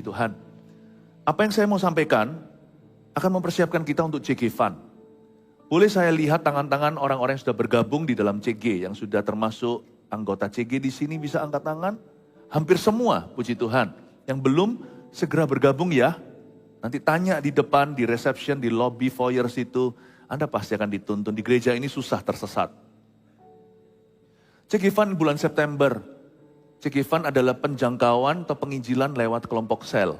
Tuhan. Apa yang saya mau sampaikan akan mempersiapkan kita untuk CG Fund. Boleh saya lihat tangan-tangan orang-orang yang sudah bergabung di dalam CG, yang sudah termasuk anggota CG di sini bisa angkat tangan? Hampir semua, puji Tuhan. Yang belum, segera bergabung ya. Nanti tanya di depan, di reception, di lobby foyer situ, Anda pasti akan dituntun. Di gereja ini susah tersesat. CG Fund bulan September. CG Fund adalah penjangkauan atau penginjilan lewat kelompok sel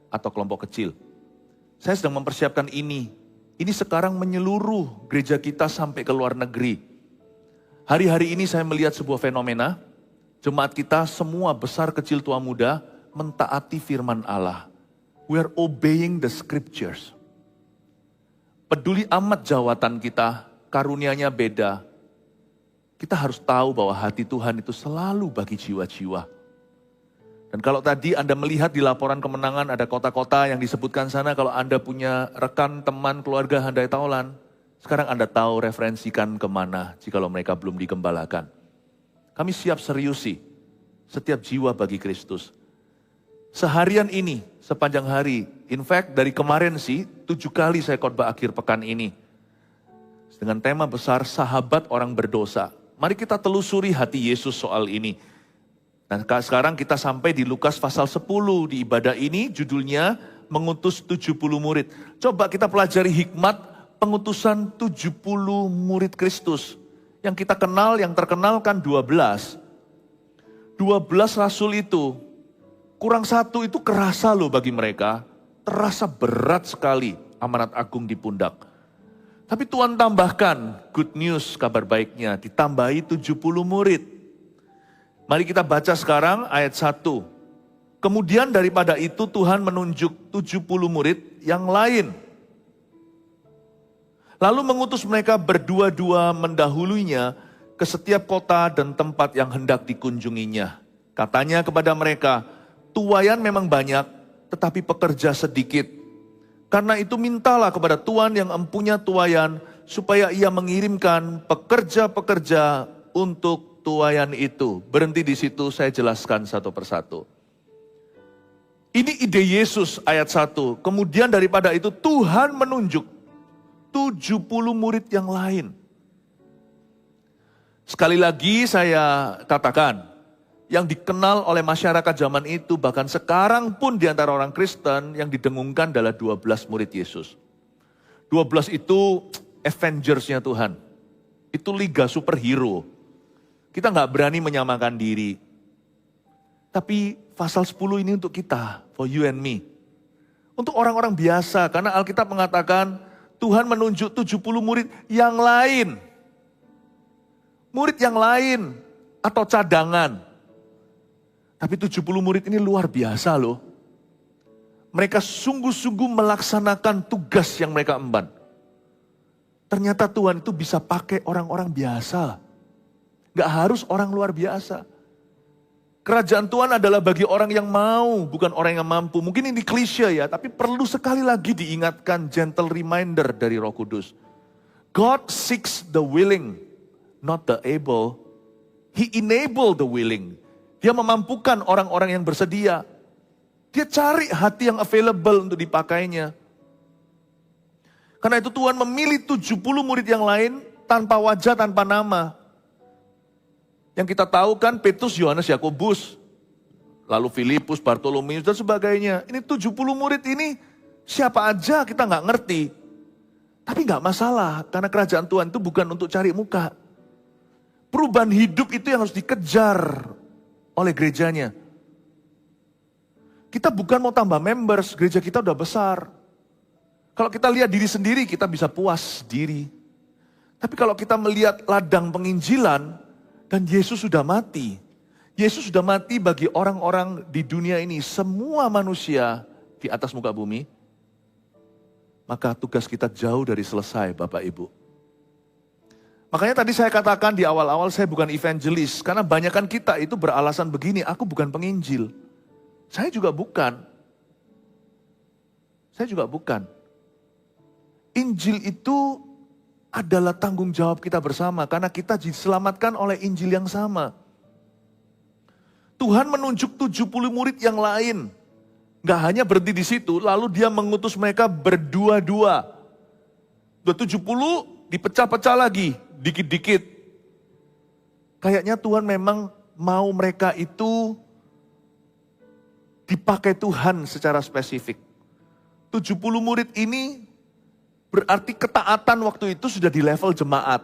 atau kelompok kecil. Saya sedang mempersiapkan ini. Ini sekarang menyeluruh gereja kita sampai ke luar negeri. Hari-hari ini saya melihat sebuah fenomena. Jemaat kita semua besar, kecil, tua, muda mentaati firman Allah. We are obeying the scriptures. Peduli amat jawatan kita, karunianya beda. Kita harus tahu bahwa hati Tuhan itu selalu bagi jiwa-jiwa. Dan kalau tadi Anda melihat di laporan kemenangan ada kota-kota yang disebutkan sana, kalau Anda punya rekan, teman, keluarga handai taulan, sekarang Anda tahu referensikan kemana jikalau mereka belum digembalakan. Kami siap seriusi setiap jiwa bagi Kristus. Seharian ini, sepanjang hari, in fact dari kemarin sih, 7 kali saya khotbah akhir pekan ini. Dengan tema besar, sahabat orang berdosa. Mari kita telusuri hati Yesus soal ini. Nah sekarang kita sampai di Lukas pasal 10, di ibadah ini judulnya mengutus 70 murid. Coba kita pelajari hikmat pengutusan 70 murid Kristus. Yang kita kenal, yang terkenal kan 12. 12 rasul itu, kurang satu itu kerasa loh bagi mereka. Terasa berat sekali amanat agung di pundak. Tapi Tuhan tambahkan, good news, kabar baiknya, ditambahi 70 murid. Mari kita baca sekarang ayat 1. Kemudian daripada itu Tuhan menunjuk 70 murid yang lain. Lalu mengutus mereka berdua-dua mendahulunya ke setiap kota dan tempat yang hendak dikunjunginya. Katanya kepada mereka, tuaian memang banyak, tetapi pekerja sedikit. Karena itu mintalah kepada Tuhan yang empunya tuaian, supaya ia mengirimkan pekerja-pekerja untuk tuaian itu. Berhenti di situ, saya jelaskan satu persatu. Ini ide Yesus ayat 1. Kemudian daripada itu Tuhan menunjuk 70 murid yang lain. Sekali lagi saya katakan, yang dikenal oleh masyarakat zaman itu, bahkan sekarang pun di antara orang Kristen, yang didengungkan adalah 12 murid Yesus. 12 itu Avengers-nya Tuhan. Itu liga superhero. Kita nggak berani menyamakan diri. Tapi pasal 10 ini untuk kita, for you and me. Untuk orang-orang biasa, karena Alkitab mengatakan Tuhan menunjuk 70 murid yang lain. Murid yang lain atau cadangan. Tapi 70 murid ini luar biasa loh. Mereka sungguh-sungguh melaksanakan tugas yang mereka emban. Ternyata Tuhan itu bisa pakai orang-orang biasa. Gak harus orang luar biasa. Kerajaan Tuhan adalah bagi orang yang mau, bukan orang yang mampu. Mungkin ini klise ya, tapi perlu sekali lagi diingatkan, gentle reminder dari Roh Kudus. God seeks the willing, not the able. He enable the willing. Dia memampukan orang-orang yang bersedia. Dia cari hati yang available untuk dipakainya. Karena itu Tuhan memilih 70 murid yang lain tanpa wajah, tanpa nama. Yang kita tahu kan Petrus, Yohanes, Yakobus, lalu Filipus, Bartolomeus dan sebagainya. Ini 70 murid ini siapa aja kita nggak ngerti. Tapi nggak masalah, karena kerajaan Tuhan itu bukan untuk cari muka. Perubahan hidup itu yang harus dikejar oleh gerejanya. Kita bukan mau tambah members, gereja kita udah besar. Kalau kita lihat diri sendiri, kita bisa puas diri. Tapi kalau kita melihat ladang penginjilan, dan Yesus sudah mati. Yesus sudah mati bagi orang-orang di dunia ini. Semua manusia di atas muka bumi. Maka tugas kita jauh dari selesai, Bapak Ibu. Makanya tadi saya katakan di awal-awal saya bukan evangelis. Karena banyakan kita itu beralasan begini, aku bukan penginjil. Saya juga bukan. Saya juga bukan. Injil itu adalah tanggung jawab kita bersama, karena kita diselamatkan oleh Injil yang sama. Tuhan menunjuk 70 murid yang lain. Nggak hanya berhenti di situ, lalu dia mengutus mereka berdua-dua. 270 dipecah-pecah lagi, dikit-dikit. Kayaknya Tuhan memang mau mereka itu dipakai Tuhan secara spesifik. 70 murid ini berarti ketaatan waktu itu sudah di level jemaat.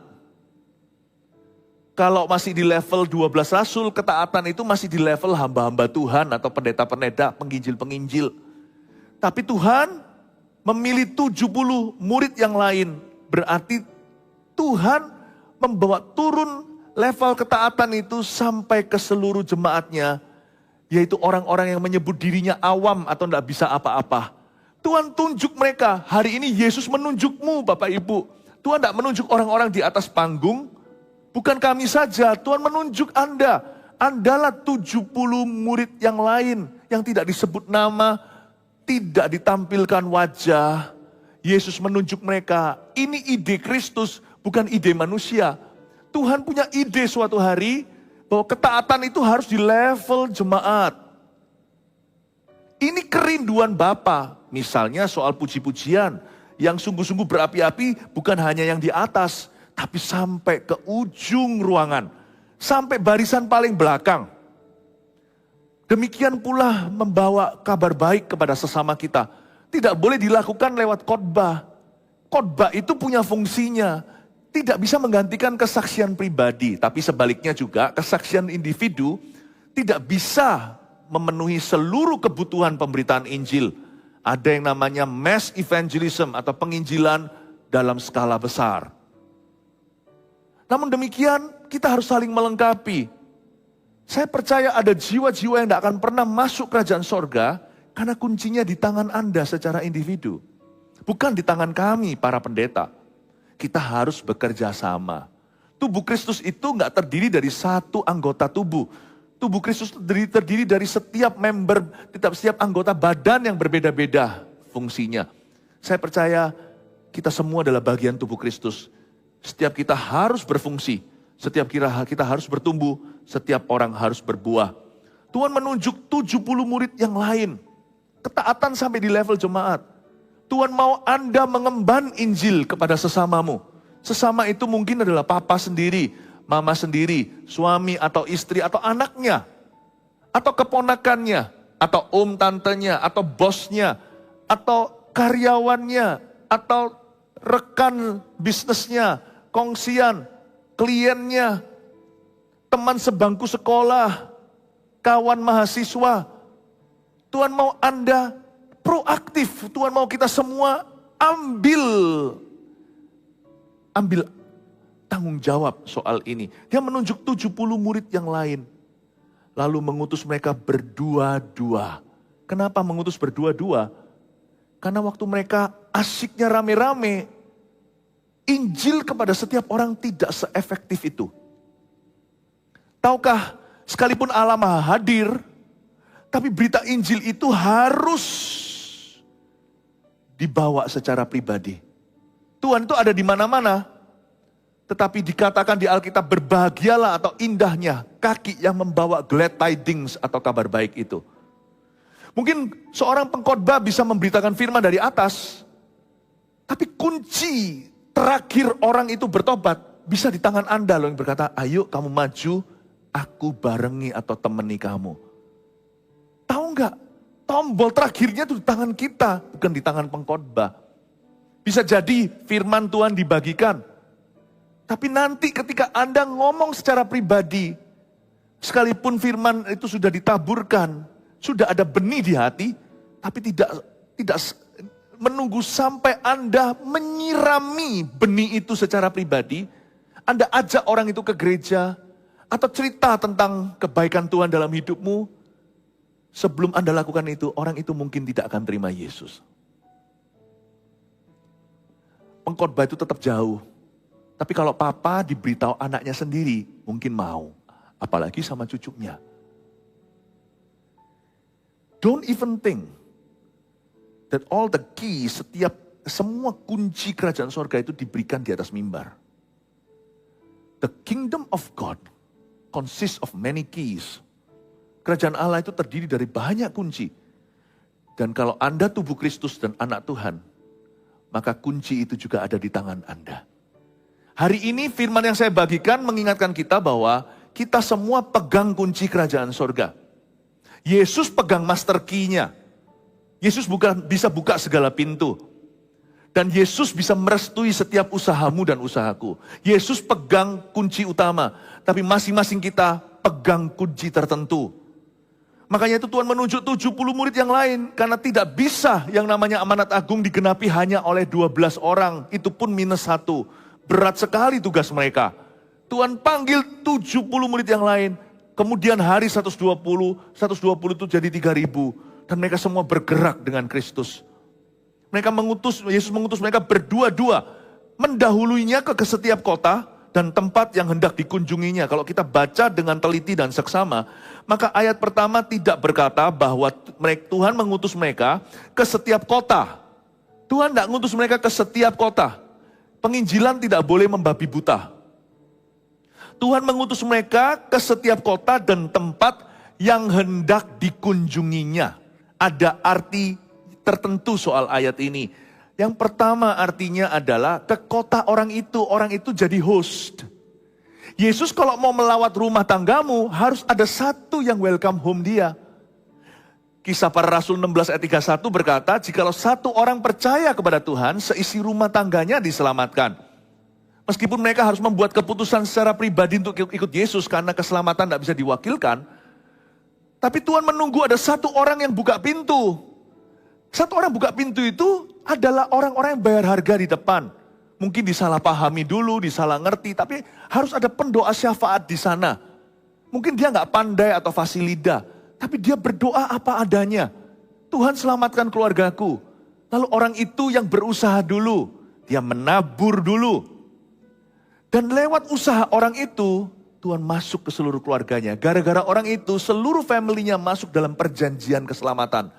Kalau masih di level 12 rasul, ketaatan itu masih di level hamba-hamba Tuhan atau pendeta-pendeta, penginjil-penginjil. Tapi Tuhan memilih 70 murid yang lain. Berarti Tuhan membawa turun level ketaatan itu sampai ke seluruh jemaatnya. Yaitu orang-orang yang menyebut dirinya awam atau tidak bisa apa-apa. Tuhan tunjuk mereka, hari ini Yesus menunjukmu Bapak Ibu. Tuhan tidak menunjuk orang-orang di atas panggung. Bukan kami saja, Tuhan menunjuk Anda. Andalah 70 murid yang lain yang tidak disebut nama, tidak ditampilkan wajah. Yesus menunjuk mereka, ini ide Kristus, bukan ide manusia. Tuhan punya ide suatu hari bahwa ketaatan itu harus di level jemaat. Ini kerinduan Bapa, misalnya soal puji-pujian yang sungguh-sungguh berapi-api bukan hanya yang di atas, tapi sampai ke ujung ruangan, sampai barisan paling belakang. Demikian pula membawa kabar baik kepada sesama kita. Tidak boleh dilakukan lewat khotbah. Khotbah itu punya fungsinya. Tidak bisa menggantikan kesaksian pribadi. Tapi sebaliknya juga kesaksian individu tidak bisa memenuhi seluruh kebutuhan pemberitaan Injil. Ada yang namanya mass evangelism atau penginjilan dalam skala besar. Namun demikian kita harus saling melengkapi. Saya percaya ada jiwa-jiwa yang tidak akan pernah masuk kerajaan sorga karena kuncinya di tangan Anda secara individu. Bukan di tangan kami para pendeta. Kita harus bekerja sama. Tubuh Kristus itu nggak terdiri dari satu anggota tubuh. Tubuh Kristus terdiri dari setiap member, setiap anggota badan yang berbeda-beda fungsinya. Saya percaya kita semua adalah bagian tubuh Kristus. Setiap kita harus berfungsi, setiap kita harus bertumbuh, setiap orang harus berbuah. Tuhan menunjuk 70 murid yang lain. Ketaatan sampai di level jemaat. Tuhan mau Anda mengemban Injil kepada sesamamu. Sesama itu mungkin adalah papa sendiri, mama sendiri, suami atau istri atau anaknya. Atau keponakannya, atau tantenya, atau bosnya, atau karyawannya, atau rekan bisnisnya, kongsian, kliennya, teman sebangku sekolah, kawan mahasiswa. Tuhan mau Anda proaktif. Tuhan mau kita semua ambil tanggung jawab soal ini. Dia menunjuk 70 murid yang lain. Lalu mengutus mereka berdua-dua. Kenapa mengutus berdua-dua? Karena waktu mereka asyiknya rame-rame, Injil kepada setiap orang tidak seefektif itu. Tahukah, sekalipun Allah Maha hadir, tapi berita Injil itu harus dibawa secara pribadi. Tuhan itu ada di mana-mana, tetapi dikatakan di Alkitab berbahagialah atau indahnya kaki yang membawa glad tidings atau kabar baik itu. Mungkin seorang pengkhotbah bisa memberitakan firman dari atas, tapi kunci terakhir orang itu bertobat bisa di tangan Anda loh yang berkata, ayo kamu maju, aku barengi atau temani kamu. Tahu nggak? Tombol terakhirnya itu di tangan kita, bukan di tangan pengkhotbah. Bisa jadi firman Tuhan dibagikan, tapi nanti ketika Anda ngomong secara pribadi, sekalipun firman itu sudah ditaburkan, sudah ada benih di hati, tapi tidak menunggu sampai Anda menyirami benih itu secara pribadi, Anda ajak orang itu ke gereja, atau cerita tentang kebaikan Tuhan dalam hidupmu, sebelum Anda lakukan itu, orang itu mungkin tidak akan terima Yesus. Pengkhotbah itu tetap jauh. Tapi kalau papa diberitahu anaknya sendiri, mungkin mau. Apalagi sama cucunya. Don't even think that all the keys, semua kunci kerajaan sorga itu diberikan di atas mimbar. The kingdom of God consists of many keys. Kerajaan Allah itu terdiri dari banyak kunci. Dan kalau Anda tubuh Kristus dan anak Tuhan, maka kunci itu juga ada di tangan Anda. Hari ini firman yang saya bagikan mengingatkan kita bahwa kita semua pegang kunci kerajaan sorga. Yesus pegang master key-nya. Yesus bisa buka segala pintu. Dan Yesus bisa merestui setiap usahamu dan usahaku. Yesus pegang kunci utama. Tapi masing-masing kita pegang kunci tertentu. Makanya itu Tuhan menunjuk 70 murid yang lain. Karena tidak bisa yang namanya amanat agung digenapi hanya oleh 12 orang. Itu pun -1. Berat sekali tugas mereka. Tuhan panggil 70 murid yang lain. Kemudian hari 120 itu jadi 3.000. Dan mereka semua bergerak dengan Kristus. Yesus mengutus mereka berdua-dua. Mendahuluinya ke setiap kota dan tempat yang hendak dikunjunginya. Kalau kita baca dengan teliti dan seksama, maka ayat pertama tidak berkata bahwa Tuhan mengutus mereka ke setiap kota. Tuhan tidak mengutus mereka ke setiap kota. Penginjilan tidak boleh membabi buta. Tuhan mengutus mereka ke setiap kota dan tempat yang hendak dikunjunginya. Ada arti tertentu soal ayat ini. Yang pertama artinya adalah ke kota orang itu jadi host. Yesus kalau mau melawat rumah tanggamu, harus ada satu yang welcome home dia. Kisah Para Rasul 16 ayat 31 berkata, jikalau satu orang percaya kepada Tuhan, seisi rumah tangganya diselamatkan. Meskipun mereka harus membuat keputusan secara pribadi untuk ikut Yesus karena keselamatan tidak bisa diwakilkan. Tapi Tuhan menunggu ada satu orang yang buka pintu. Satu orang buka pintu itu adalah orang-orang yang bayar harga di depan. Mungkin disalahpahami dulu, disalah ngerti, tapi harus ada pendoa syafaat di sana. Mungkin dia nggak pandai atau fasih lidah, tapi dia berdoa apa adanya. Tuhan selamatkan keluargaku. Lalu orang itu yang berusaha dulu, dia menabur dulu. Dan lewat usaha orang itu, Tuhan masuk ke seluruh keluarganya. Gara-gara orang itu, seluruh family-nya masuk dalam perjanjian keselamatan.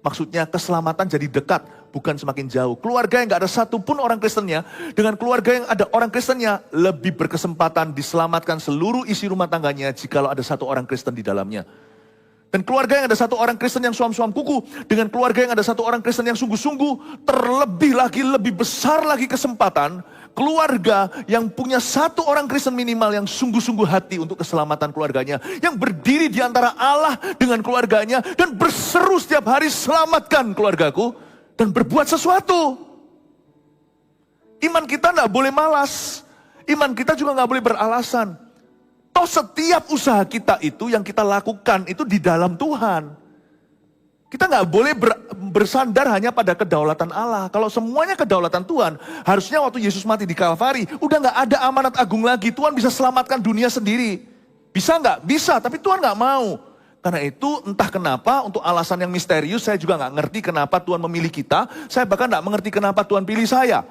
Maksudnya keselamatan jadi dekat, bukan semakin jauh. Keluarga yang gak ada satupun orang Kristennya, dengan keluarga yang ada orang Kristennya, lebih berkesempatan diselamatkan seluruh isi rumah tangganya jikalau ada satu orang Kristen di dalamnya. Dan keluarga yang ada satu orang Kristen yang suam-suam kuku, dengan keluarga yang ada satu orang Kristen yang sungguh-sungguh, terlebih lagi, lebih besar lagi kesempatan, keluarga yang punya satu orang Kristen minimal yang sungguh-sungguh hati untuk keselamatan keluarganya, yang berdiri di antara Allah dengan keluarganya, dan berseru setiap hari, selamatkan keluargaku, dan berbuat sesuatu. Iman kita tidak boleh malas, iman kita juga nggak boleh beralasan. Toh setiap usaha kita itu yang kita lakukan itu di dalam Tuhan. Kita nggak boleh bersandar hanya pada kedaulatan Allah. Kalau semuanya kedaulatan Tuhan, harusnya waktu Yesus mati di Kalvari, udah nggak ada amanat agung lagi. Tuhan bisa selamatkan dunia sendiri. Bisa nggak? Bisa, tapi Tuhan nggak mau. Karena itu entah kenapa untuk alasan yang misterius, saya juga nggak ngerti kenapa Tuhan memilih kita. Saya bahkan nggak mengerti kenapa Tuhan pilih saya.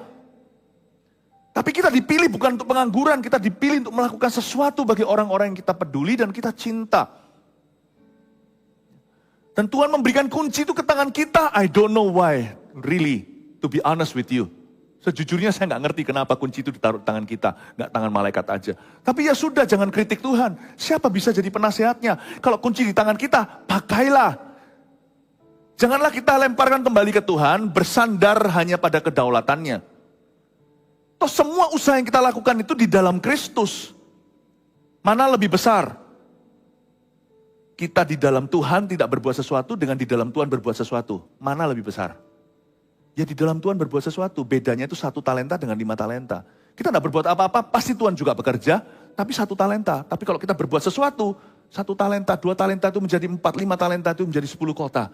Tapi kita dipilih bukan untuk pengangguran, kita dipilih untuk melakukan sesuatu bagi orang-orang yang kita peduli dan kita cinta. Dan Tuhan memberikan kunci itu ke tangan kita. I don't know why, really, to be honest with you. Sejujurnya saya nggak ngerti kenapa kunci itu ditaruh di tangan kita, nggak tangan malaikat aja. Tapi ya sudah, jangan kritik Tuhan. Siapa bisa jadi penasehatnya? Kalau kunci di tangan kita, pakailah. Janganlah kita lemparkan kembali ke Tuhan, bersandar hanya pada kedaulatannya. Toh semua usaha yang kita lakukan itu di dalam Kristus. Mana lebih besar? Kita di dalam Tuhan tidak berbuat sesuatu dengan di dalam Tuhan berbuat sesuatu. Mana lebih besar? Ya di dalam Tuhan berbuat sesuatu. Bedanya itu 1 talenta dengan 5 talenta. Kita tidak berbuat apa-apa, pasti Tuhan juga bekerja. Tapi 1 talenta. Tapi kalau kita berbuat sesuatu, 1 talenta, 2 talenta itu menjadi 4, 5 talenta itu menjadi 10 kota.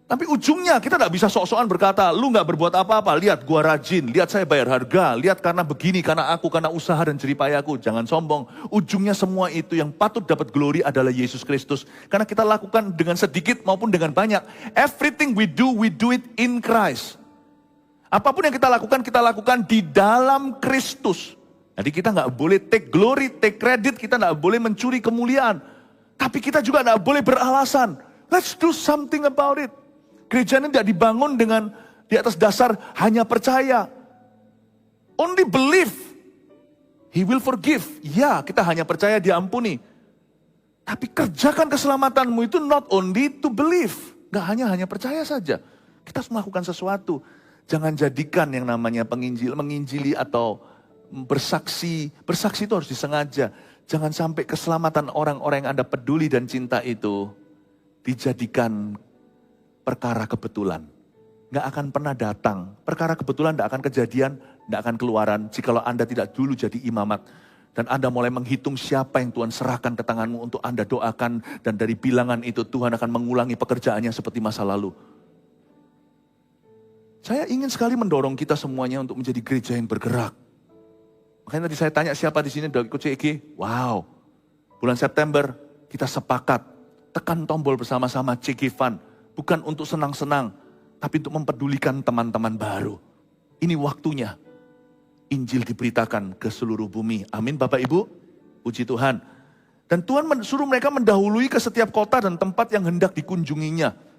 Tapi ujungnya kita tidak bisa sok-sokan berkata, lu gak berbuat apa-apa, lihat gua rajin, lihat saya bayar harga, lihat karena begini, karena aku, karena usaha dan jeripayaku. Jangan sombong, ujungnya semua itu yang patut dapat glory adalah Yesus Kristus. Karena kita lakukan dengan sedikit maupun dengan banyak. Everything we do it in Christ. Apapun yang kita lakukan di dalam Kristus. Jadi kita gak boleh take glory, take credit, kita gak boleh mencuri kemuliaan. Tapi kita juga gak boleh beralasan. Let's do something about it. Gereja ini tidak dibangun dengan di atas dasar hanya percaya. Only believe. He will forgive. Ya, kita hanya percaya dia ampuni. Tapi kerjakan keselamatanmu itu not only to believe. Gak hanya percaya saja. Kita harus melakukan sesuatu. Jangan jadikan yang namanya menginjili atau bersaksi. Bersaksi itu harus disengaja. Jangan sampai keselamatan orang-orang yang Anda peduli dan cinta itu dijadikan perkara kebetulan. Gak akan pernah datang. Perkara kebetulan gak akan kejadian, gak akan keluaran. Jikalau Anda tidak dulu jadi imamat. Dan Anda mulai menghitung siapa yang Tuhan serahkan ke tanganmu untuk Anda doakan. Dan dari bilangan itu Tuhan akan mengulangi pekerjaannya seperti masa lalu. Saya ingin sekali mendorong kita semuanya untuk menjadi gereja yang bergerak. Makanya tadi saya tanya siapa di sini udah ikut CG. Wow, bulan September kita sepakat tekan tombol bersama-sama CG Fund. Bukan untuk senang-senang, tapi untuk mempedulikan teman-teman baru. Ini waktunya. Injil diberitakan ke seluruh bumi. Amin Bapak Ibu, puji Tuhan. Dan Tuhan suruh mereka mendahului ke setiap kota dan tempat yang hendak dikunjunginya.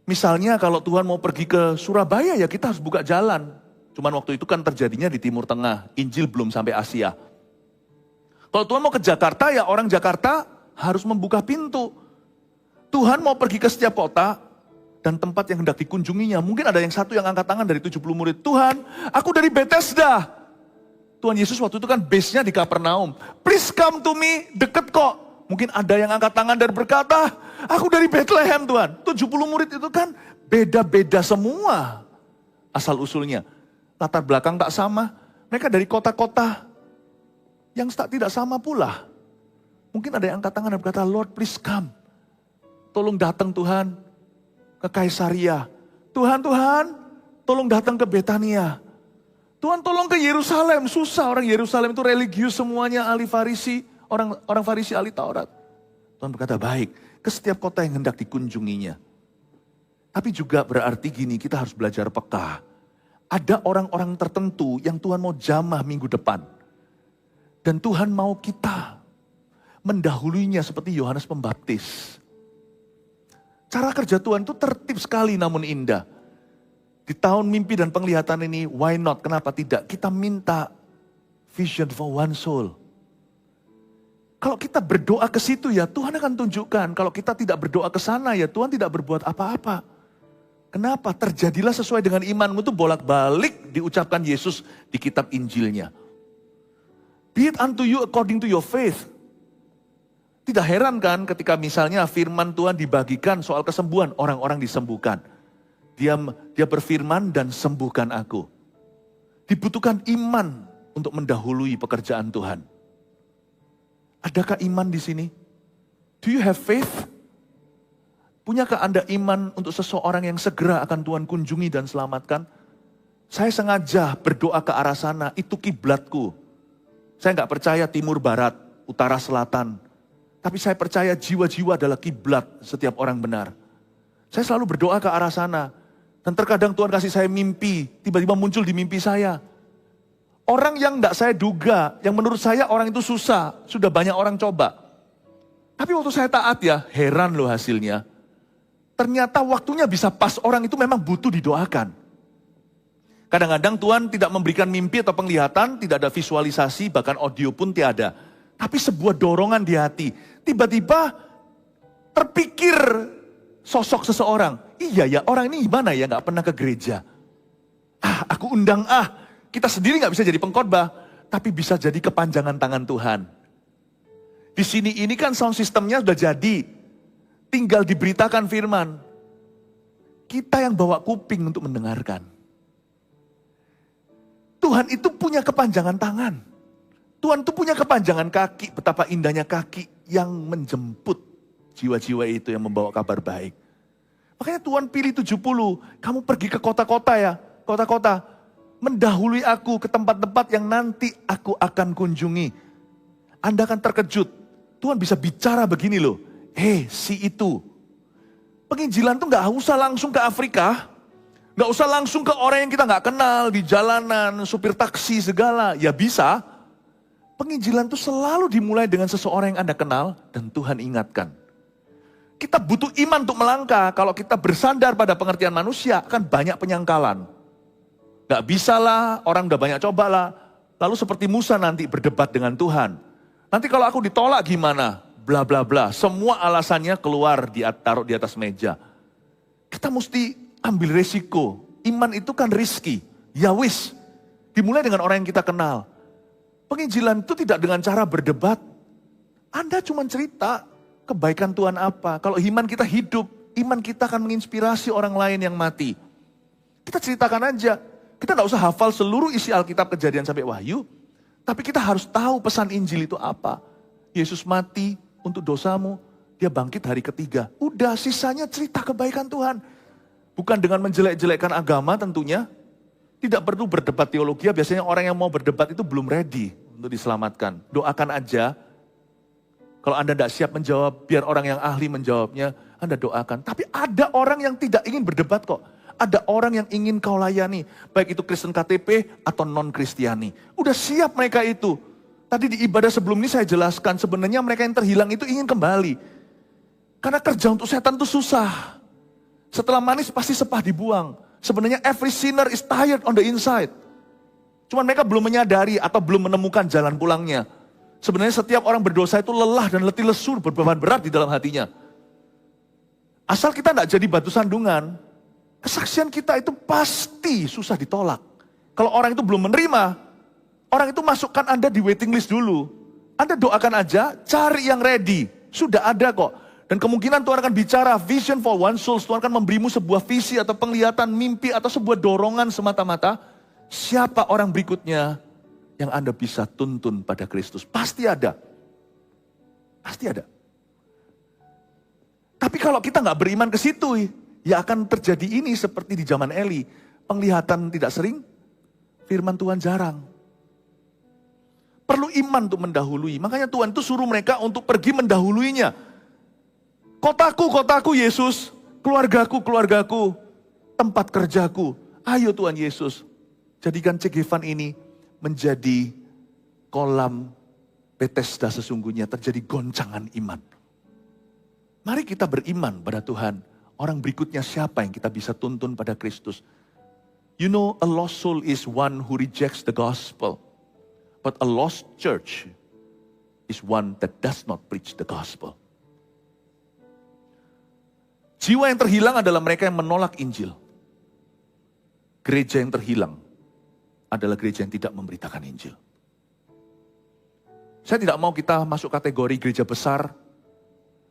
Misalnya kalau Tuhan mau pergi ke Surabaya ya kita harus buka jalan. Cuman waktu itu kan terjadinya di Timur Tengah, Injil belum sampai Asia. Kalau Tuhan mau ke Jakarta ya orang Jakarta harus membuka pintu. Tuhan mau pergi ke setiap kota dan tempat yang hendak dikunjunginya. Mungkin ada yang satu yang angkat tangan dari 70 murid. Tuhan, aku dari Bethesda. Tuhan Yesus waktu itu kan base-nya di Kapernaum. Please come to me, deket kok. Mungkin ada yang angkat tangan dan berkata, aku dari Bethlehem Tuhan. 70 murid itu kan beda-beda semua asal usulnya. Latar belakang tak sama. Mereka dari kota-kota yang tidak sama pula. Mungkin ada yang angkat tangan dan berkata, Lord please come. Tolong datang Tuhan ke Kaisaria. Tuhan, tolong datang ke Betania. Tuhan tolong ke Yerusalem. Susah, orang Yerusalem itu religius semuanya, ahli Farisi. Orang Farisi ahli Taurat. Tuhan berkata, baik, ke setiap kota yang hendak dikunjunginya. Tapi juga berarti gini, kita harus belajar peka. Ada orang-orang tertentu yang Tuhan mau jamah minggu depan. Dan Tuhan mau kita mendahulunya seperti Yohanes Pembaptis. Cara kerja Tuhan itu tertib sekali namun indah. Di tahun mimpi dan penglihatan ini, why not? Kenapa tidak? Kita minta vision for one soul. Kalau kita berdoa ke situ ya Tuhan akan tunjukkan. Kalau kita tidak berdoa ke sana ya Tuhan tidak berbuat apa-apa. Kenapa? Terjadilah sesuai dengan imanmu itu bolak-balik diucapkan Yesus di kitab Injilnya. Be it unto you according to your faith. Tidak heran kan ketika misalnya firman Tuhan dibagikan soal kesembuhan, orang-orang disembuhkan. Dia berfirman dan sembuhkan aku. Dibutuhkan iman untuk mendahului pekerjaan Tuhan. Adakah iman di sini? Do you have faith? Punyakah Anda iman untuk seseorang yang segera akan Tuhan kunjungi dan selamatkan? Saya sengaja berdoa ke arah sana, itu kiblatku. Saya nggak percaya timur, barat, utara, selatan. Tapi saya percaya jiwa-jiwa adalah kiblat setiap orang benar. Saya selalu berdoa ke arah sana. Dan terkadang Tuhan kasih saya mimpi, tiba-tiba muncul di mimpi saya. Orang yang nggak saya duga, yang menurut saya orang itu susah, sudah banyak orang coba. Tapi waktu saya taat ya, heran loh hasilnya. Ternyata waktunya bisa pas, orang itu memang butuh didoakan. Kadang-kadang Tuhan tidak memberikan mimpi atau penglihatan, tidak ada visualisasi, bahkan audio pun tiada. Tapi sebuah dorongan di hati. Tiba-tiba terpikir sosok seseorang. Iya ya, orang ini gimana ya gak pernah ke gereja. Aku undang kita sendiri gak bisa jadi pengkhotbah, tapi bisa jadi kepanjangan tangan Tuhan. Di sini ini kan sound systemnya sudah jadi. Tinggal diberitakan firman. Kita yang bawa kuping untuk mendengarkan. Tuhan itu punya kepanjangan tangan. Tuhan itu punya kepanjangan kaki. Betapa indahnya kaki yang menjemput jiwa-jiwa itu yang membawa kabar baik. Makanya Tuhan pilih 70. Kamu pergi ke kota-kota ya. Kota-kota. Mendahului aku ke tempat-tempat yang nanti aku akan kunjungi. Anda akan terkejut. Tuhan bisa bicara begini loh. Si itu. Penginjilan tuh gak usah langsung ke Afrika. Gak usah langsung ke orang yang kita gak kenal. Di jalanan, supir taksi segala. Ya bisa. Penginjilan tuh selalu dimulai dengan seseorang yang Anda kenal. Dan Tuhan ingatkan. Kita butuh iman untuk melangkah. Kalau kita bersandar pada pengertian manusia, akan banyak penyangkalan. Gak bisa lah, orang udah banyak coba lah. Lalu seperti Musa nanti berdebat dengan Tuhan. Nanti kalau aku ditolak gimana? Bla bla bla. Semua alasannya keluar, taruh di atas meja. Kita mesti ambil resiko. Iman itu kan riski. Ya wis, dimulai dengan orang yang kita kenal. Penginjilan itu tidak dengan cara berdebat. Anda cuma cerita kebaikan Tuhan apa. Kalau iman kita hidup, iman kita akan menginspirasi orang lain yang mati. Kita ceritakan aja. Kita nggak usah hafal seluruh isi Alkitab Kejadian sampai Wahyu. Tapi kita harus tahu pesan Injil itu apa. Yesus mati untuk dosamu, dia bangkit hari ketiga. Udah, sisanya cerita kebaikan Tuhan. Bukan dengan menjelek-jelekkan agama tentunya. Tidak perlu berdebat teologi, biasanya orang yang mau berdebat itu belum ready untuk diselamatkan. Doakan aja. Kalau Anda tidak siap menjawab, biar orang yang ahli menjawabnya, Anda doakan. Tapi ada orang yang tidak ingin berdebat kok. Ada orang yang ingin kau layani. Baik itu Kristen KTP atau non-Kristiani. Udah siap mereka itu. Tadi di ibadah sebelum ini saya jelaskan, sebenarnya mereka yang terhilang itu ingin kembali. Karena kerja untuk setan itu susah. Setelah manis pasti sepah dibuang. Sebenarnya every sinner is tired on the inside. Cuman mereka belum menyadari atau belum menemukan jalan pulangnya. Sebenarnya setiap orang berdosa itu lelah dan letih lesu, berbeban berat di dalam hatinya. Asal kita tidak jadi batu sandungan, kesaksian kita itu pasti susah ditolak. Kalau orang itu belum menerima, orang itu masukkan Anda di waiting list dulu. Anda doakan aja, cari yang ready. Sudah ada kok. Dan kemungkinan Tuhan akan bicara vision for one soul. Tuhan akan memberimu sebuah visi atau penglihatan mimpi atau sebuah dorongan semata-mata. Siapa orang berikutnya yang Anda bisa tuntun pada Kristus? Pasti ada. Pasti ada. Tapi kalau kita nggak beriman ke situ, ya akan terjadi ini seperti di zaman Eli. Penglihatan tidak sering, firman Tuhan jarang. Perlu iman untuk mendahului. Makanya Tuhan itu suruh mereka untuk pergi mendahuluinya. Kotaku, kotaku Yesus, keluargaku, keluargaku, tempat kerjaku. Ayo Tuhan Yesus, jadikan Cegevan ini menjadi kolam Bethesda sesungguhnya, terjadi goncangan iman. Mari kita beriman pada Tuhan. Orang berikutnya siapa yang kita bisa tuntun pada Kristus? You know, a lost soul is one who rejects the gospel. But a lost church is one that does not preach the gospel. Jiwa yang terhilang adalah mereka yang menolak Injil. Gereja yang terhilang adalah gereja yang tidak memberitakan Injil. Saya tidak mau kita masuk kategori gereja besar,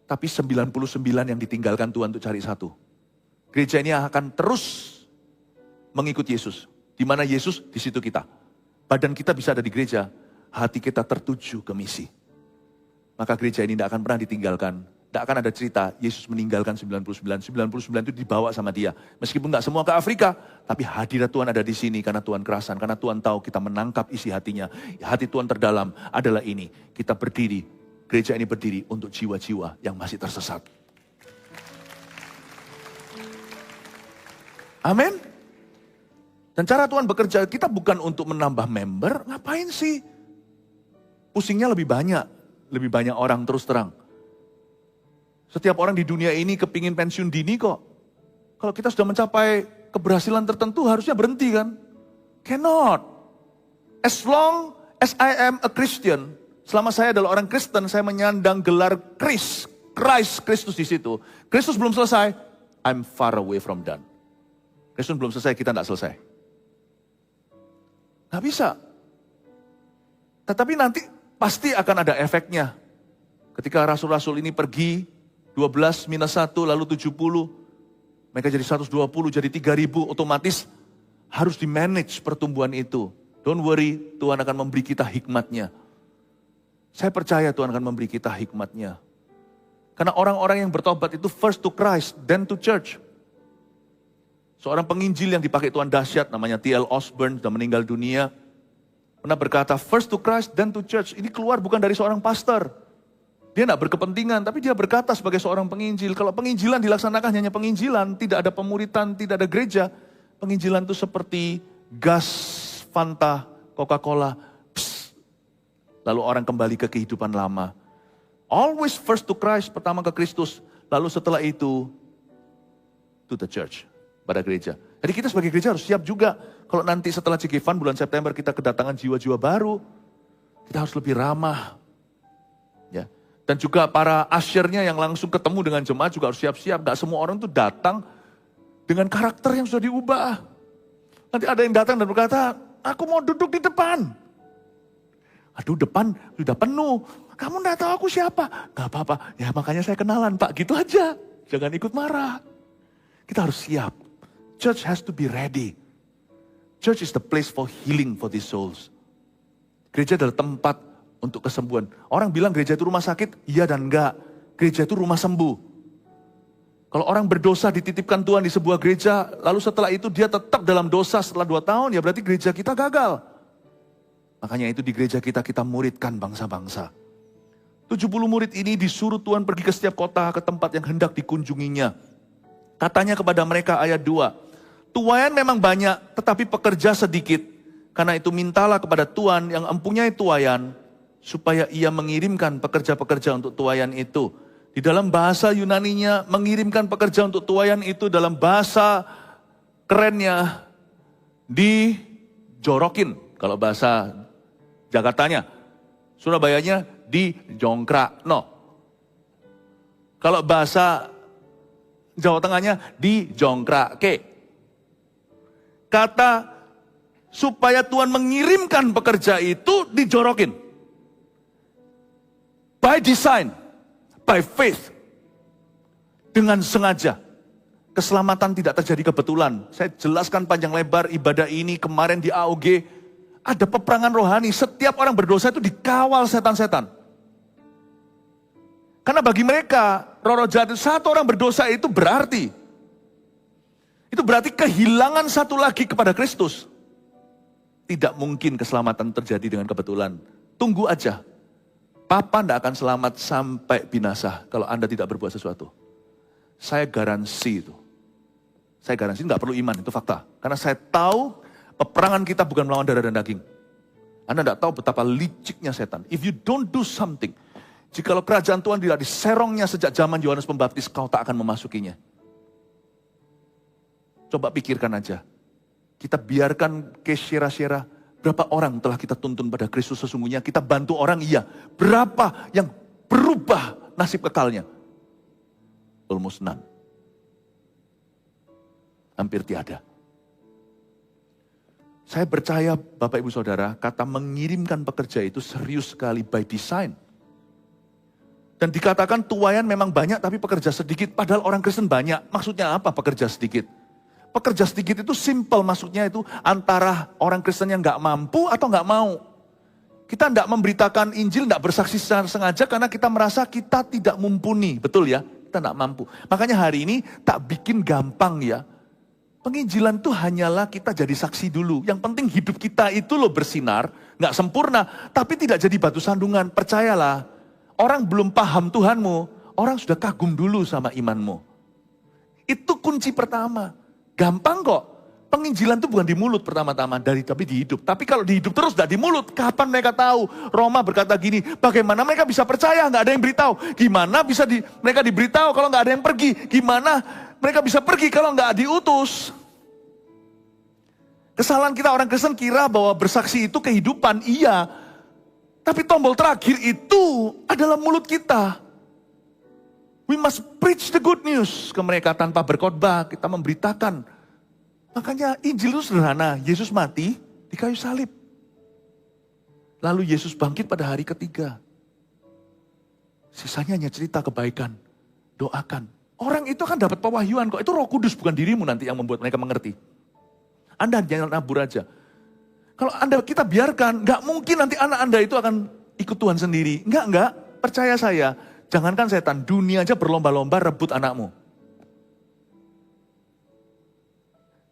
tapi 99 yang ditinggalkan Tuhan untuk cari satu. Gereja ini akan terus mengikut Yesus. Di mana Yesus, di situ kita. Badan kita bisa ada di gereja, hati kita tertuju ke misi. Maka gereja ini tidak akan pernah ditinggalkan. Tidak akan ada cerita Yesus meninggalkan 99 itu dibawa sama dia. Meskipun tidak semua ke Afrika, tapi hadirat Tuhan ada di sini karena Tuhan kerasan. Karena Tuhan tahu kita menangkap isi hatinya. Hati Tuhan terdalam adalah ini. Kita berdiri, gereja ini berdiri untuk jiwa-jiwa yang masih tersesat. Amin. Dan cara Tuhan bekerja, kita bukan untuk menambah member. Ngapain sih? Pusingnya lebih banyak orang terus terang. Setiap orang di dunia ini kepingin pensiun dini kok. Kalau kita sudah mencapai keberhasilan tertentu harusnya berhenti kan? Cannot. As long as I am a Christian, selama saya adalah orang Kristen, saya menyandang gelar Christ, Kristus di situ. Kristus belum selesai, I'm far away from done. Kristus belum selesai, kita tidak selesai. Nggak bisa. Tetapi nanti pasti akan ada efeknya. Ketika rasul-rasul ini pergi, 12 minus 1 lalu 70, mereka jadi 120, jadi 3.000, otomatis harus di-manage pertumbuhan itu. Don't worry, Tuhan akan memberi kita hikmatnya. Saya percaya Tuhan akan memberi kita hikmatnya. Karena orang-orang yang bertobat itu first to Christ, then to church. Seorang penginjil yang dipakai Tuhan dahsyat, namanya T.L. Osborne, sudah meninggal dunia, pernah berkata, first to Christ, then to church. Ini keluar bukan dari seorang pastor. Dia tidak berkepentingan, tapi dia berkata sebagai seorang penginjil. Kalau penginjilan dilaksanakan hanya penginjilan, tidak ada pemuritan, tidak ada gereja. Penginjilan itu seperti gas, Fanta, Coca-Cola. Lalu orang kembali ke kehidupan lama. Always first to Christ, pertama ke Kristus. Lalu setelah itu, to the church, pada gereja. Jadi kita sebagai gereja harus siap juga. Kalau nanti setelah Cegevan bulan September kita kedatangan jiwa-jiwa baru, kita harus lebih ramah. Ya. Dan juga para usher-nya yang langsung ketemu dengan jemaat juga harus siap-siap. Gak semua orang tuh datang Dengan karakter yang sudah diubah. Nanti ada yang datang dan berkata, aku mau duduk di depan. Aduh, depan sudah penuh. Kamu enggak tahu aku siapa? Gak apa-apa. Ya makanya saya kenalan Pak, gitu aja. Jangan ikut marah. Kita harus siap. Church has to be ready. Church is the place for healing for these souls. Gereja adalah tempat untuk kesembuhan. Orang bilang gereja itu rumah sakit, iya dan enggak. Gereja itu rumah sembuh. Kalau orang berdosa dititipkan Tuhan di sebuah gereja, lalu setelah itu dia tetap dalam dosa setelah 2 tahun, ya berarti gereja kita gagal. Makanya itu di gereja kita muridkan bangsa-bangsa. 70 murid ini disuruh Tuhan pergi ke setiap kota, ke tempat yang hendak dikunjunginya. Katanya kepada mereka ayat 2, tuaian memang banyak tetapi pekerja sedikit. Karena itu mintalah kepada Tuhan yang mempunyai tuaian, supaya ia mengirimkan pekerja-pekerja untuk tuaian itu. Di dalam bahasa Yunaninya, mengirimkan pekerja untuk tuaian itu dalam bahasa kerennya, dijorokin. Kalau bahasa Jakartanya, Surabayanya dijongkrak. No. Kalau bahasa Jawa Tengahnya dijongkrake. Kata supaya Tuhan mengirimkan pekerja itu dijorokin. By design, by faith. Dengan sengaja. Keselamatan tidak terjadi kebetulan. Saya jelaskan panjang lebar ibadah ini kemarin di AOG. Ada peperangan rohani, setiap orang berdosa itu dikawal setan-setan. Karena bagi mereka, roh-roh jahat itu, satu orang berdosa itu berarti. Itu berarti kehilangan satu lagi kepada Kristus. Tidak mungkin keselamatan terjadi dengan kebetulan. Tunggu aja. Papa tidak akan selamat sampai binasa kalau Anda tidak berbuat sesuatu. Saya garansi itu. Saya garansi, nggak perlu iman, itu fakta. Karena saya tahu peperangan kita bukan melawan darah dan daging. Anda tidak tahu betapa liciknya setan. If you don't do something, jikalau kerajaan Tuhan tidak diserongnya sejak zaman Yohanes Pembaptis, kau tak akan memasukinya. Coba pikirkan aja. Kita biarkan kesyera-syera, berapa orang telah kita tuntun pada Kristus sesungguhnya, kita bantu orang iya. Berapa yang berubah nasib kekalnya? Almost none. Hampir tiada. Saya percaya Bapak Ibu Saudara, kata mengirimkan pekerja itu serius sekali by design. Dan dikatakan tuaian memang banyak tapi pekerja sedikit, padahal orang Kristen banyak. Maksudnya apa pekerja sedikit? Pekerja sedikit itu simple, maksudnya itu antara orang Kristen yang nggak mampu atau nggak mau. Kita tidak memberitakan Injil, tidak bersaksi secara sengaja karena kita merasa kita tidak mumpuni, betul ya? Kita tidak mampu. Makanya hari ini tak bikin gampang ya. Penginjilan itu hanyalah kita jadi saksi dulu. Yang penting hidup kita itu loh bersinar, nggak sempurna, tapi tidak jadi batu sandungan. Percayalah, orang belum paham Tuhanmu, orang sudah kagum dulu sama imanmu. Itu kunci pertama. Gampang kok. Penginjilan itu bukan di mulut pertama-tama, tapi di hidup. Tapi kalau di hidup terus tidak di mulut, kapan mereka tahu? Roma berkata gini, bagaimana mereka bisa percaya? Nggak ada yang beritahu. Gimana bisa mereka diberitahu kalau nggak ada yang pergi? Gimana mereka bisa pergi kalau nggak diutus? Kesalahan kita orang Kristen kira bahwa bersaksi itu kehidupan, iya. Tapi tombol terakhir itu adalah mulut kita. We must preach the good news ke mereka tanpa berkhotbah, kita memberitakan. Makanya Injil itu sederhana, Yesus mati di kayu salib. Lalu Yesus bangkit pada hari ketiga. Sisanya hanya cerita kebaikan, doakan. Orang itu kan dapat pewahyuan kok, itu Roh Kudus bukan dirimu nanti yang membuat mereka mengerti. Anda jangan nabur aja. Kalau kita biarkan, nggak mungkin nanti anak Anda itu akan ikut Tuhan sendiri. Enggak, percaya saya. Jangankan setan, dunia aja berlomba-lomba rebut anakmu.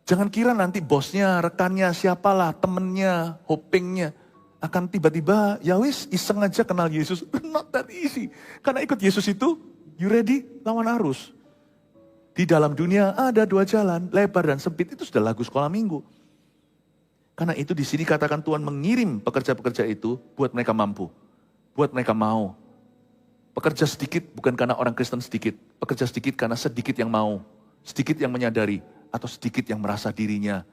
Jangan kira nanti bosnya, rekannya, siapalah, temennya, hopingnya akan tiba-tiba, ya wis iseng aja kenal Yesus. Not that easy. Karena ikut Yesus itu, you ready? Lawan arus. Di dalam dunia ada 2 jalan, lebar dan sempit. Itu sudah lagu sekolah minggu. Karena itu di sini katakan Tuhan mengirim pekerja-pekerja itu buat mereka mampu. Buat mereka mau. Pekerja sedikit bukan karena orang Kristen sedikit. Pekerja sedikit karena sedikit yang mau. Sedikit yang menyadari. Atau sedikit yang merasa dirinya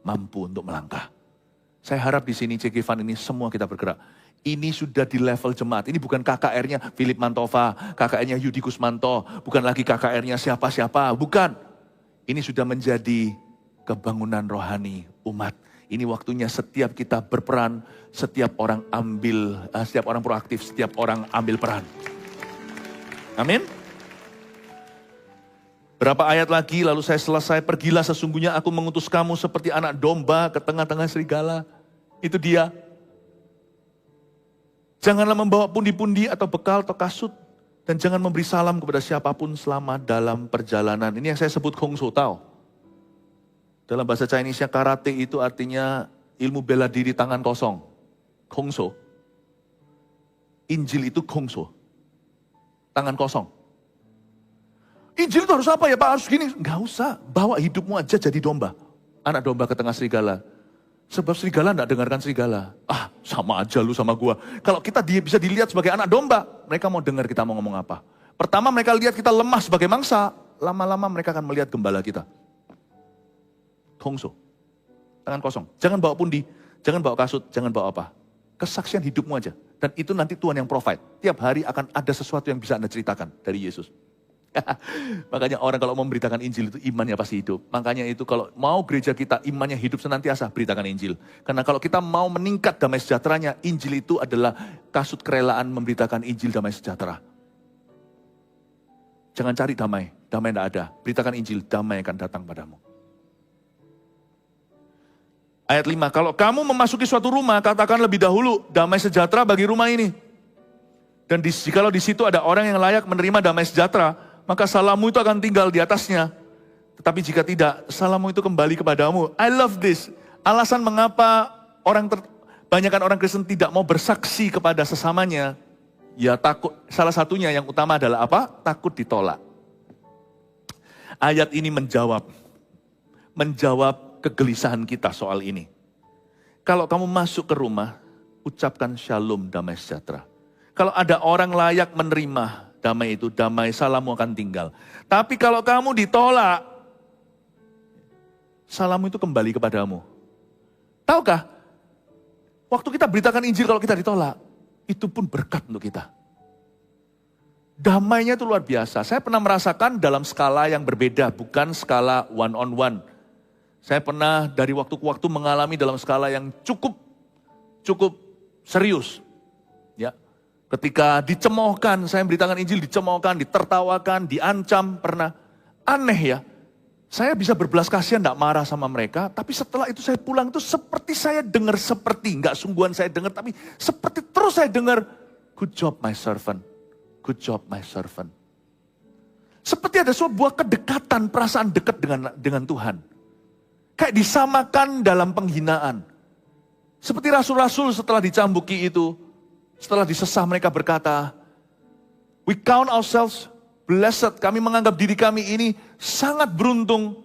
mampu untuk melangkah. Saya harap di sini CG Fund ini semua kita bergerak. Ini sudah di level jemaat. Ini bukan KKR-nya Philip Mantova, KKR-nya Yudi Kusmanto, bukan lagi KKR-nya siapa-siapa, bukan. Ini sudah menjadi kebangunan rohani umat. Ini waktunya setiap kita berperan, setiap orang proaktif, setiap orang ambil peran. Amin. Berapa ayat lagi lalu saya selesai, pergilah sesungguhnya aku mengutus kamu seperti anak domba ke tengah-tengah serigala. Itu dia. Janganlah membawa pundi-pundi atau bekal atau kasut. Dan jangan memberi salam kepada siapapun selama dalam perjalanan. Ini yang saya sebut Gongso, tahu? Dalam bahasa Chinese-nya karate itu artinya ilmu bela diri tangan kosong. Gongso. Injil itu Gongso. Tangan kosong. Injil itu harus apa ya Pak? Harus gini? Enggak usah. Bawa hidupmu aja jadi domba. Anak domba ke tengah serigala. Sebab serigala enggak dengarkan serigala. Ah, sama aja lu sama gua. Kalau kita bisa dilihat sebagai anak domba, mereka mau dengar kita mau ngomong apa. Pertama mereka lihat kita lemah sebagai mangsa. Lama-lama mereka akan melihat gembala kita. Gongso. Tangan kosong. Jangan bawa pundi, jangan bawa kasut, jangan bawa apa. Kesaksian hidupmu aja. Dan itu nanti Tuhan yang provide. Tiap hari akan ada sesuatu yang bisa Anda ceritakan dari Yesus. Makanya orang kalau mau memberitakan Injil itu imannya pasti hidup. Makanya itu kalau mau gereja kita imannya hidup senantiasa, beritakan Injil. Karena kalau kita mau meningkat damai sejahteranya, Injil itu adalah kasut kerelaan memberitakan Injil damai sejahtera. Jangan cari damai tidak ada. Beritakan Injil, damai akan datang padamu. Ayat 5, kalau kamu memasuki suatu rumah, katakan lebih dahulu, damai sejahtera bagi rumah ini. Dan jikalau di situ ada orang yang layak menerima damai sejahtera, maka salammu itu akan tinggal di atasnya. Tetapi jika tidak, salammu itu kembali kepadamu. I love this. Alasan mengapa banyakkan orang Kristen tidak mau bersaksi kepada sesamanya, ya takut. Salah satunya yang utama adalah apa? Takut ditolak. Ayat ini menjawab kegelisahan kita soal ini. Kalau kamu masuk ke rumah, ucapkan shalom, damai sejahtera. Kalau ada orang layak menerima damai itu, damai salammu akan tinggal. Tapi kalau kamu ditolak, salammu itu kembali kepadamu. Tahukah? Waktu kita beritakan Injil kalau kita ditolak, itu pun berkat untuk kita. Damainya itu luar biasa. Saya pernah merasakan dalam skala yang berbeda, bukan skala one on one. Saya pernah dari waktu ke waktu mengalami dalam skala yang cukup serius. Ya, ketika dicemoohkan, saya memberitakan Injil, dicemoohkan, ditertawakan, diancam, pernah. Aneh ya, saya bisa berbelas kasihan, enggak marah sama mereka, tapi setelah itu saya pulang itu seperti saya dengar enggak sungguhan saya dengar, tapi seperti terus saya dengar, good job my servant, good job my servant. Seperti ada sebuah kedekatan, perasaan dekat dengan Tuhan. Kayak disamakan dalam penghinaan. Seperti rasul-rasul setelah dicambuki itu, setelah disesah mereka berkata, we count ourselves blessed, kami menganggap diri kami ini sangat beruntung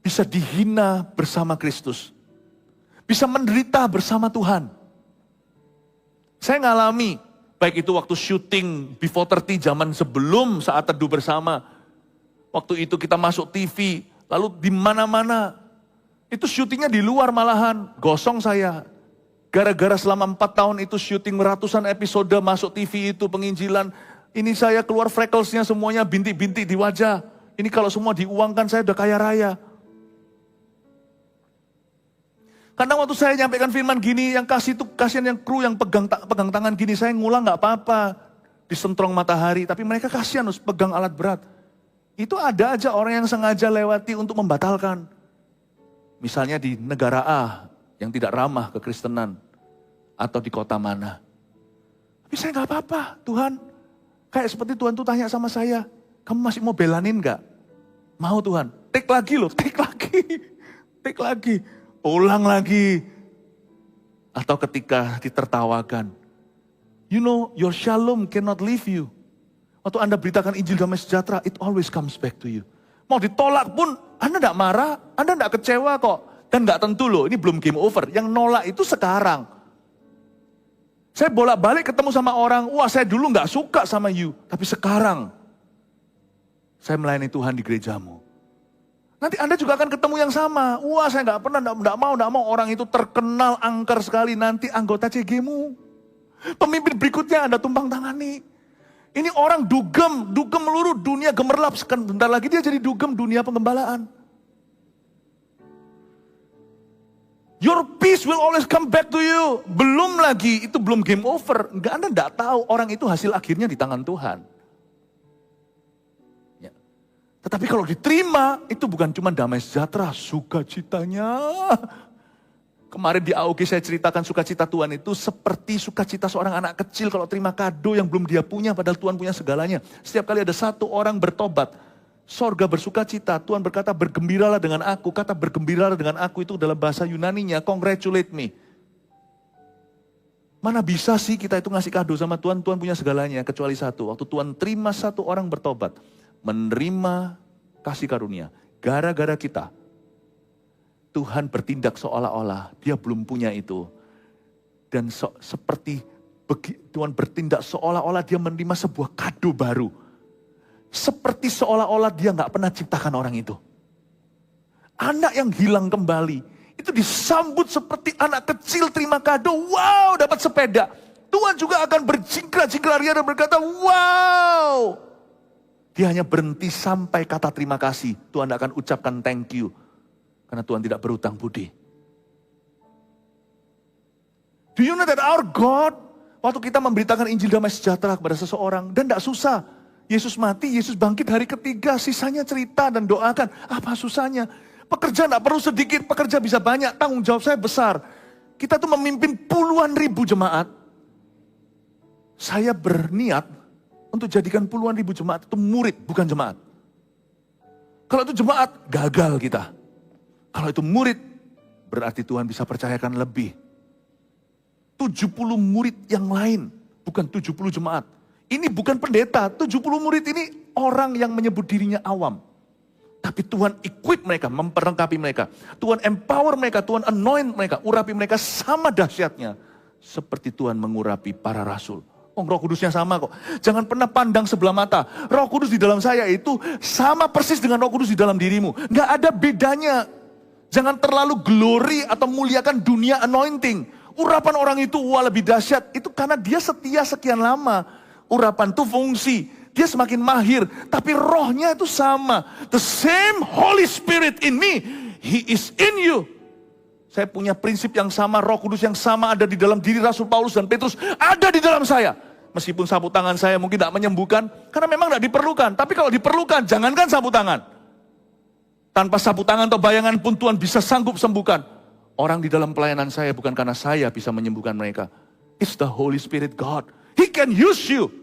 bisa dihina bersama Kristus. Bisa menderita bersama Tuhan. Saya ngalami, baik itu waktu syuting Before 30 zaman sebelum Saat Teduh Bersama. Waktu itu kita masuk TV, lalu di mana-mana. Itu syutingnya di luar malahan, gosong saya. Gara-gara selama 4 tahun itu syuting ratusan episode masuk TV itu penginjilan. Ini saya keluar freckles-nya semuanya bintik-bintik di wajah. Ini kalau semua diuangkan saya udah kaya raya. Karena waktu saya nyampaikan firman gini, yang kasih itu kasihan yang kru yang pegang tangan gini, saya ngulang gak apa-apa. Disentrong matahari, tapi mereka kasihan harus pegang alat berat. Itu ada aja orang yang sengaja lewati untuk membatalkan. Misalnya di negara A yang tidak ramah kekristenan atau di kota mana. Tapi saya nggak apa-apa, Tuhan. Kayak seperti Tuhan tuh tanya sama saya, kamu masih mau belanin nggak? Mau Tuhan, take lagi loh, take lagi, ulang lagi. Atau ketika ditertawakan, you know your shalom cannot leave you. Waktu Anda beritakan Injil damai sejahtera, it always comes back to you. Mau ditolak pun, Anda enggak marah, Anda enggak kecewa kok. Dan enggak tentu loh, ini belum game over. Yang nolak itu sekarang. Saya bolak-balik ketemu sama orang, wah saya dulu enggak suka sama you. Tapi sekarang, saya melayani Tuhan di gerejamu. Nanti Anda juga akan ketemu yang sama. Wah saya enggak mau orang itu terkenal angker sekali. Nanti anggota CG-mu. Pemimpin berikutnya Anda tumpang tangani. Ini orang dugem meluru dunia gemerlap. Bentar lagi dia jadi dugem dunia penggembalaan. Your peace will always come back to you. Belum lagi, itu belum game over. Anda enggak tahu orang itu hasil akhirnya di tangan Tuhan. Ya. Tetapi kalau diterima, itu bukan cuma damai sejahtera, sukacitanya. Kemarin di AOG saya ceritakan sukacita Tuhan itu seperti sukacita seorang anak kecil kalau terima kado yang belum dia punya, padahal Tuhan punya segalanya. Setiap kali ada satu orang bertobat, sorga bersukacita, Tuhan berkata bergembiralah dengan aku. Kata bergembiralah dengan aku itu dalam bahasa Yunaninya, congratulate me. Mana bisa sih kita itu ngasih kado sama Tuhan, Tuhan punya segalanya kecuali satu. Waktu Tuhan terima satu orang bertobat, menerima kasih karunia, gara-gara kita, Tuhan bertindak seolah-olah dia belum punya itu. Dan seperti Tuhan bertindak seolah-olah dia menerima sebuah kado baru. Seperti seolah-olah dia nggak pernah ciptakan orang itu. Anak yang hilang kembali, itu disambut seperti anak kecil terima kado. Wow, dapat sepeda. Tuhan juga akan berjingkrak-jingkrak ria dan berkata, wow. Dia hanya berhenti sampai kata terima kasih. Tuhan akan ucapkan thank you. Karena Tuhan tidak berhutang budi. Do you know that our God, waktu kita memberitakan Injil damai sejahtera kepada seseorang, dan tidak susah. Yesus mati, Yesus bangkit hari ketiga, sisanya cerita dan doakan. Apa susahnya? Pekerja tidak perlu sedikit, pekerja bisa banyak, tanggung jawab saya besar. Kita tuh memimpin puluhan ribu jemaat. Saya berniat untuk jadikan puluhan ribu jemaat itu murid, bukan jemaat. Kalau itu jemaat, gagal kita. Kalau itu murid, berarti Tuhan bisa percayakan lebih. 70 murid yang lain, bukan 70 jemaat. Ini bukan pendeta, 70 murid ini orang yang menyebut dirinya awam. Tapi Tuhan equip mereka, memperlengkapi mereka. Tuhan empower mereka, Tuhan anoint mereka, urapi mereka sama dahsyatnya. Seperti Tuhan mengurapi para rasul. Oh, Roh Kudusnya sama kok. Jangan pernah pandang sebelah mata. Roh Kudus di dalam saya itu sama persis dengan Roh Kudus di dalam dirimu. Nggak ada bedanya. Jangan terlalu glory atau muliakan dunia anointing. Urapan orang itu wah lebih dahsyat. Itu karena dia setia sekian lama. Urapan itu fungsi. Dia semakin mahir. Tapi rohnya itu sama. The same Holy Spirit in me. He is in you. Saya punya prinsip yang sama. Roh Kudus yang sama ada di dalam diri Rasul Paulus dan Petrus. Ada di dalam saya. Meskipun sapu tangan saya mungkin tidak menyembuhkan. Karena memang tidak diperlukan. Tapi kalau diperlukan, jangankan sapu tangan. Tanpa sapu tangan atau bayangan pun Tuhan bisa sanggup sembuhkan. Orang di dalam pelayanan saya bukan karena saya bisa menyembuhkan mereka. It's the Holy Spirit God. He can use you.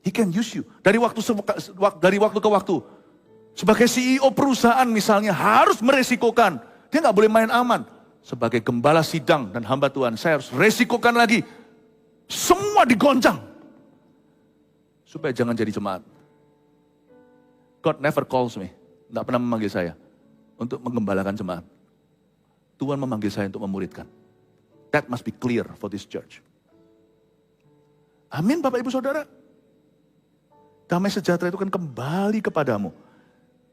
He can use you. Dari waktu ke waktu. Sebagai CEO perusahaan misalnya harus meresikokan. Dia nggak boleh main aman. Sebagai gembala sidang dan hamba Tuhan, saya harus resikokan lagi. Semua digoncang. Supaya jangan jadi jemaat. God never calls me. Nggak pernah memanggil saya untuk menggembalakan jemaat. Tuhan memanggil saya untuk memuridkan. That must be clear for this church. Amin Bapak Ibu Saudara. Damai sejahtera itu kan kembali kepadamu.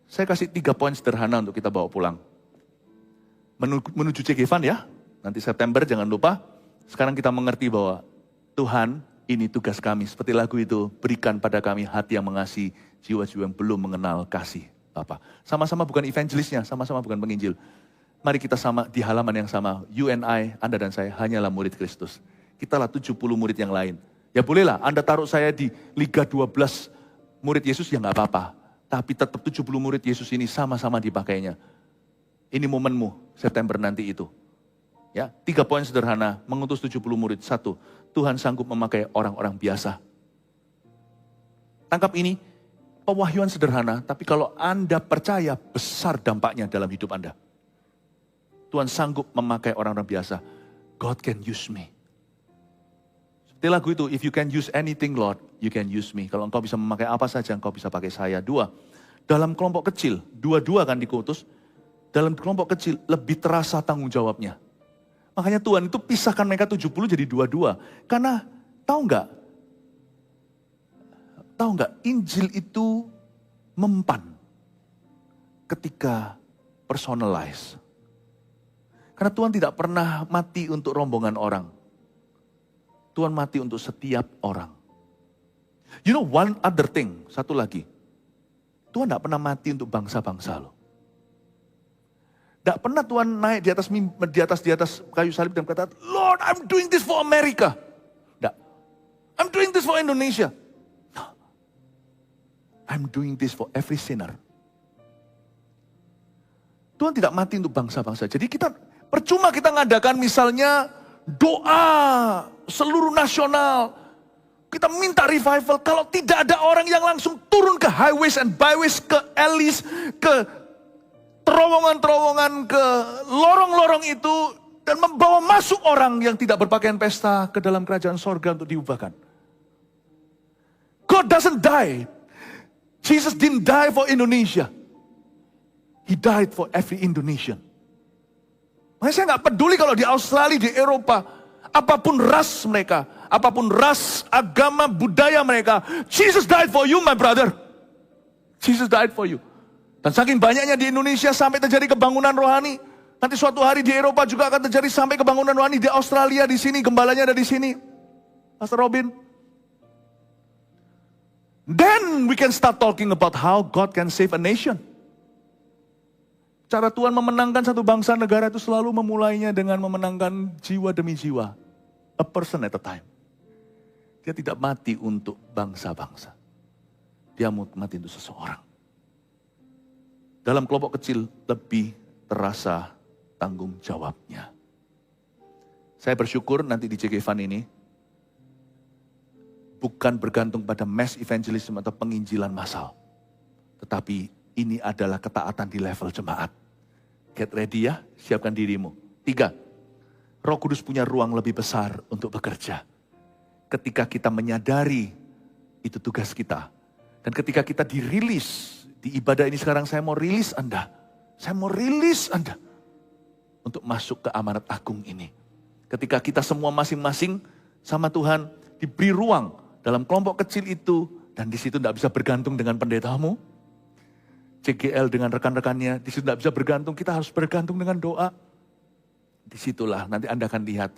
Saya kasih 3 poin sederhana untuk kita bawa pulang. Menuju Cegevan ya. Nanti September jangan lupa. Sekarang kita mengerti bahwa Tuhan ini tugas kami. Seperti lagu itu, berikan pada kami hati yang mengasihi, jiwa-jiwa yang belum mengenal kasih Bapa. Sama-sama bukan evangelisnya, sama-sama bukan penginjil. Mari kita sama di halaman yang sama. You and I, Anda dan saya hanyalah murid Kristus. Kitalah 70 murid yang lain. Ya bolehlah Anda taruh saya di Liga 12 murid Yesus ya nggak apa-apa. Tapi tetap 70 murid Yesus ini sama-sama dipakainya. Ini momenmu September nanti itu. Ya, 3 poin sederhana, mengutus 70 murid. 1, Tuhan sanggup memakai orang-orang biasa. Tangkap ini, pewahyuan sederhana, tapi kalau Anda percaya, besar dampaknya dalam hidup Anda. Tuhan sanggup memakai orang-orang biasa. God can use me. Seperti lagu itu, if you can use anything Lord, you can use me. Kalau engkau bisa memakai apa saja, engkau bisa pakai saya. 2, dalam kelompok kecil, 2-2 kan dikutus. Dalam kelompok kecil, lebih terasa tanggung jawabnya. Makanya Tuhan itu pisahkan mereka 70 jadi 2-2. Karena tahu nggak, Injil itu mempan ketika personalize. Karena Tuhan tidak pernah mati untuk rombongan orang. Tuhan mati untuk setiap orang. You know one other thing, satu lagi. Tuhan tidak pernah mati untuk bangsa-bangsa loh. Tidak pernah Tuhan naik di atas kayu salib dan berkata, Lord, I'm doing this for America. Tidak. I'm doing this for Indonesia. No. I'm doing this for every sinner. Tuhan tidak mati untuk bangsa-bangsa. Jadi percuma kita ngadakan misalnya doa seluruh nasional. Kita minta revival kalau tidak ada orang yang langsung turun ke highways and byways, ke alleys, ke terowongan-terowongan, ke lorong-lorong itu, dan membawa masuk orang yang tidak berpakaian pesta ke dalam kerajaan sorga untuk diubahkan. God doesn't die. Jesus didn't die for Indonesia. He died for every Indonesian. Makanya saya nggak peduli kalau di Australia, di Eropa, apapun ras mereka, apapun ras, agama, budaya mereka, Jesus died for you, my brother. Jesus died for you. Dan saking banyaknya di Indonesia sampai terjadi kebangunan rohani. Nanti suatu hari di Eropa juga akan terjadi sampai kebangunan rohani. Di Australia, di sini, gembalanya ada di sini. Pastor Robin. Then we can start talking about how God can save a nation. Cara Tuhan memenangkan satu bangsa negara itu selalu memulainya dengan memenangkan jiwa demi jiwa. A person at a time. Dia tidak mati untuk bangsa-bangsa. Dia mati untuk seseorang. Dalam kelompok kecil lebih terasa tanggung jawabnya. Saya bersyukur nanti di CG Fund ini bukan bergantung pada mass evangelism atau penginjilan massal. Tetapi ini adalah ketaatan di level jemaat. Get ready ya, siapkan dirimu. 3, Roh Kudus punya ruang lebih besar untuk bekerja. Ketika kita menyadari itu tugas kita. Dan ketika kita dirilis, di ibadah ini sekarang saya mau rilis Anda. Saya mau rilis Anda. Untuk masuk ke amanat agung ini. Ketika kita semua masing-masing sama Tuhan diberi ruang dalam kelompok kecil itu. Dan di situ tidak bisa bergantung dengan pendetamu. CGL dengan rekan-rekannya, di situ tidak bisa bergantung, kita harus bergantung dengan doa. Disitulah nanti Anda akan lihat,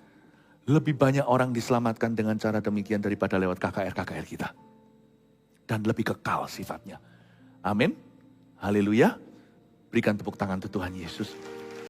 lebih banyak orang diselamatkan dengan cara demikian daripada lewat KKR-KKR kita. Dan lebih kekal sifatnya. Amin. Haleluya. Berikan tepuk tangan untuk Tuhan Yesus.